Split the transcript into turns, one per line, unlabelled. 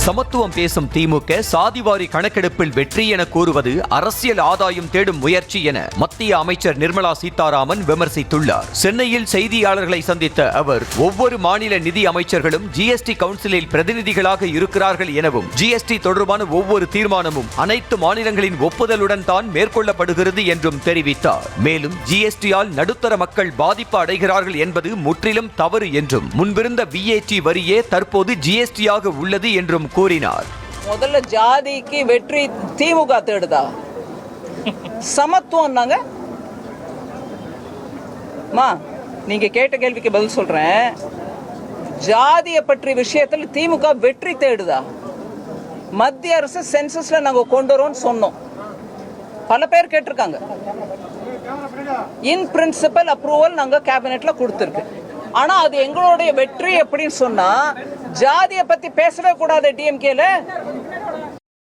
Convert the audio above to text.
சமத்துவம் பேசும் திமுக சாதிவாரி கணக்கெடுப்பில் வெற்றி என கூறுவது அரசியல் ஆதாயம் தேடும் முயற்சி என மத்திய அமைச்சர் நிர்மலா சீதாராமன் விமர்சித்துள்ளார். சென்னையில் செய்தியாளர்களை சந்தித்த அவர், ஒவ்வொரு மாநில நிதி அமைச்சர்களும் ஜிஎஸ்டி கவுன்சிலில் பிரதிநிதிகளாக இருக்கிறார்கள் எனவும், ஜிஎஸ்டி தொடர்பான ஒவ்வொரு தீர்மானமும் அனைத்து மாநிலங்களின் ஒப்புதலுடன் தான் மேற்கொள்ளப்படுகிறது என்றும் தெரிவித்தார். மேலும் ஜிஎஸ்டியால் நடுத்தர மக்கள் பாதிப்பு அடைகிறார்கள் என்பது முற்றிலும் தவறு என்றும், முன்பிருந்த VAT வரியே தற்போது ஜிஎஸ்டியாக உள்ளது என்றும் கூறினார்.
முதல்ல ஜாதிக்கு வெற்றி திமுக தேடுதா? சமத்துவம் நீங்க கேட்ட கேள்விக்கு பதில் சொல்றேன். ஜாதிய பற்றி விஷயத்தில் திமுக வெற்றி தேடுதா? மத்திய அரசு சென்சஸ்ல நாங்க கொண்டு வரோம்னு சொன்னோம். பல பேர் கேட்டிருக்காங்க. இன் பிரின்சிபல் அப்ரூவல் நாங்க கேபினெட்ல கொடுத்திருக்கு. ஆனா அது எங்களுடைய வெற்றி எப்படின்னு சொன்னா, ஜாதியை பத்தி பேசவே கூடாது டிஎம்கேல.